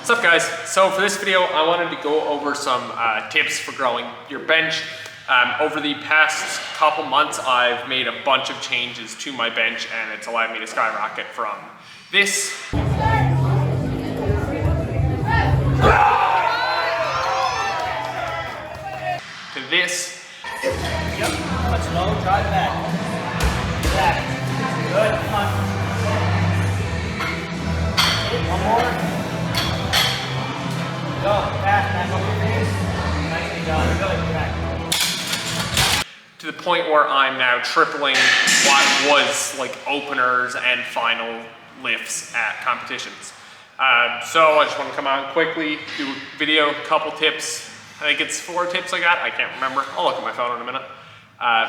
What's up guys? So for this video I wanted to go over some tips for growing your bench. Over the past couple months I've made a bunch of changes to my bench and it's allowed me to skyrocket from this to this. Yep, let's low, drive back. Back. Good, come on. One more. Go, back over your face. Nicely done, good, back. To the point where I'm now tripling what was like openers and final lifts at competitions. So I just want to come out quickly, do a video, couple tips. I think it's 4 tips I got, I can't remember. I'll look at my phone in a minute.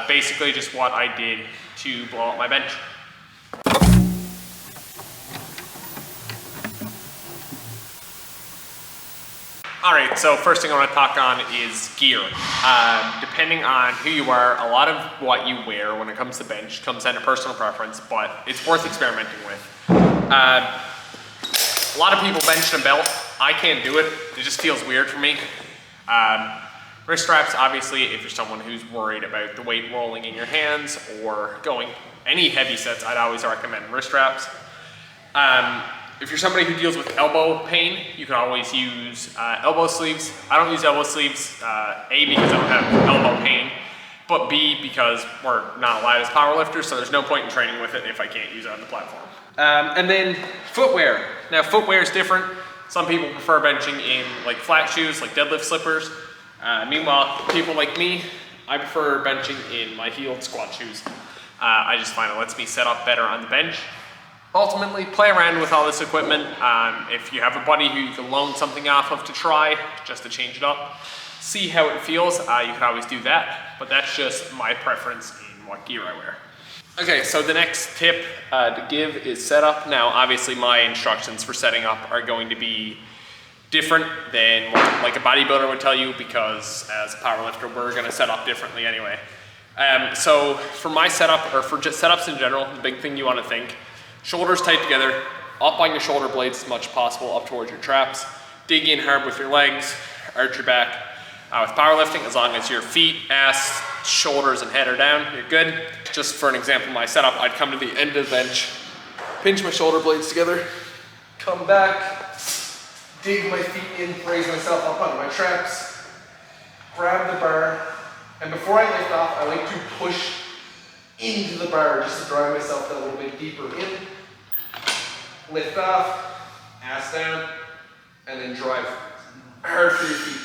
Basically just what I did to blow up my bench. Alright, so first thing I want to talk on is gear. Depending on who you are, a lot of what you wear when it comes to bench comes down to personal preference, but it's worth experimenting with. A lot of people bench in a belt. I can't do it. It just feels weird for me. Wrist straps, obviously, if you're someone who's worried about the weight rolling in your hands or going any heavy sets, I'd always recommend wrist straps. If you're somebody who deals with elbow pain, you can always use elbow sleeves. I don't use elbow sleeves, A, because I don't have elbow pain, but B, because we're not allowed as powerlifters, so there's no point in training with it if I can't use it on the platform. And then footwear. Now footwear is different. Some people prefer benching in like flat shoes, like deadlift slippers. Meanwhile, people like me, I prefer benching in my heeled squat shoes. I just find it lets me set up better on the bench. Ultimately, play around with all this equipment. If you have a buddy who you can loan something off of to try, just to change it up, see how it feels, you can always do that. But that's just my preference in what gear I wear. Okay, so the next tip to give is setup. Now, obviously my instructions for setting up are going to be different than what like a bodybuilder would tell you, because as a powerlifter, we're gonna set up differently anyway. So for my setup, or for just setups in general, the big thing you wanna think, shoulders tight together, up on your shoulder blades as much as possible, up towards your traps. Dig in hard with your legs, arch your back. With powerlifting, as long as your feet, ass, shoulders, and head are down, you're good. Just for an example, my setup, I'd come to the end of the bench, pinch my shoulder blades together, come back, dig my feet in, raise myself up onto my traps, grab the bar, and before I lift off, I like to push into the bar just to drive myself a little bit deeper in. Lift off, ass down, and then drive hard through your feet.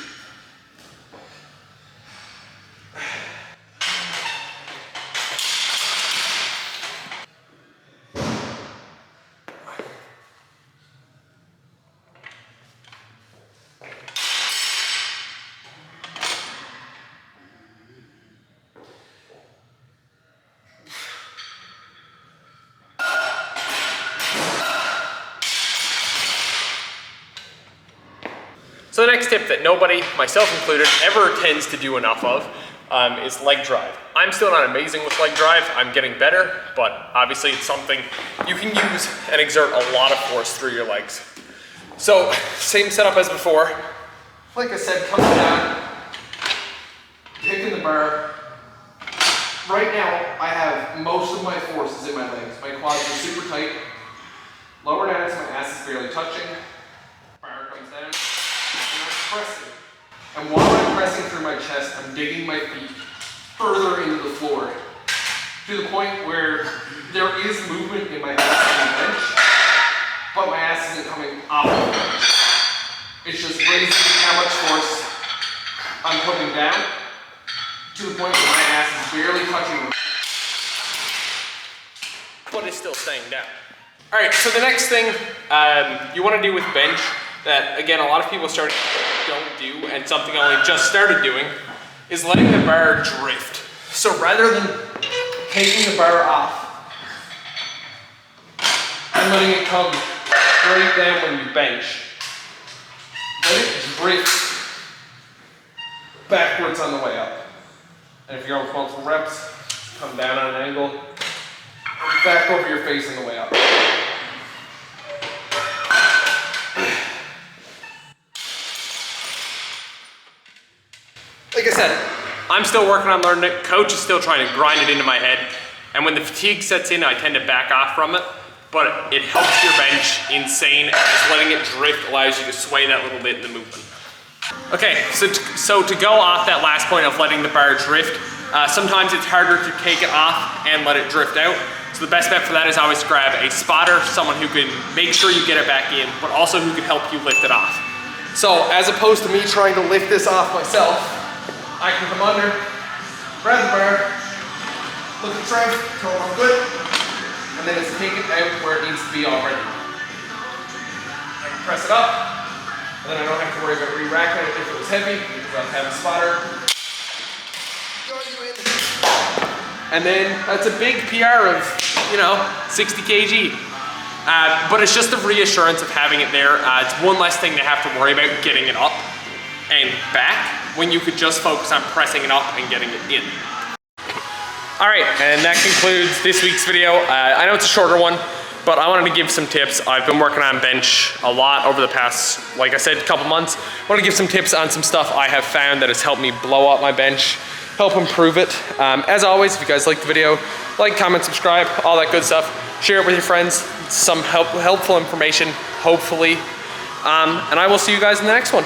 So the next tip that nobody, myself included, ever tends to do enough of is leg drive. I'm still not amazing with leg drive. I'm getting better, but obviously it's something you can use and exert a lot of force through your legs. So same setup as before. Like I said, coming down, kicking the bar. Right now, I have most of my forces in my legs. My quads are super tight. Lower down so my ass is barely touching. Bar comes down. Pressing. And while I'm pressing through my chest, I'm digging my feet further into the floor to the point where there is movement in my ass on the bench, but my ass isn't coming off the bench. It's just raising how much force I'm putting down to the point where my ass is barely touching the bench, but it's still staying down. All right, so the next thing you want to do with bench that, again, a lot of people don't do, and something I only just started doing, is letting the bar drift. So rather than taking the bar off and letting it come straight down when you bench, let it drift backwards on the way up. And if you're going with multiple reps, come down on an angle, back over your face on the way up. said, I'm still working on learning it. Coach is still trying to grind it into my head. And when the fatigue sets in, I tend to back off from it. But it helps your bench insane, as letting it drift allows you to sway that little bit in the movement. Okay, so to go off that last point of letting the bar drift, sometimes it's harder to take it off and let it drift out. So the best bet for that is always grab a spotter, someone who can make sure you get it back in, but also who can help you lift it off. So as opposed to me trying to lift this off myself, I can come under, grab the bar, look at the strength, tell them I'm good, and then it's take it out where it needs to be already. I can press it up, and then I don't have to worry about re-racking it if it was heavy, because I have a spotter. And then that's a big PR of, 60 kg. But it's just the reassurance of having it there. It's one less thing to have to worry about getting it up and back when you could just focus on pressing it up and getting it in. All right, and that concludes this week's video. I know it's a shorter one, but I wanted to give some tips. I've been working on bench a lot over the past, like I said, couple months. I want to give some tips on some stuff I have found that has helped me blow up my bench, help improve it. As always, if you guys like the video, like, comment, subscribe, all that good stuff. Share it with your friends, some helpful information, hopefully. And I will see you guys in the next one.